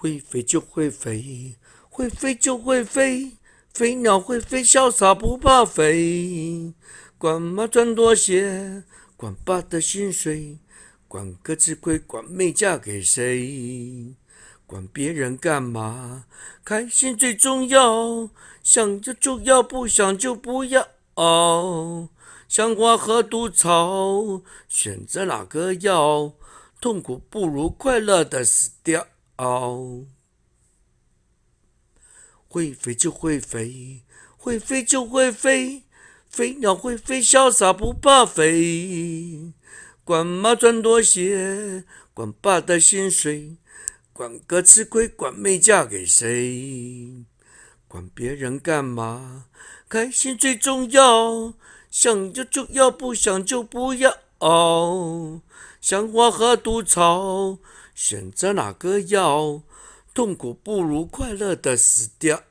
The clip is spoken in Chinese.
会飞就会飞，会飞就会飞，飞鸟会飞，潇洒不怕飞。管妈赚多些，管爸的薪水，管哥吃亏，管妹嫁给谁？管别人干嘛？开心最重要，想就要，不想就不要。香花和毒草，选择哪个要？痛苦不如快乐的死掉。会飞就会飞，会飞就会飞，飞鸟会飞，潇洒不怕飞。管妈赚多些，管爸的薪水，管哥吃亏，管妹嫁给谁？管别人干嘛？开心最重要，想就要，不想就不要。香花和毒草，选择哪个要？痛苦不如快乐的死掉。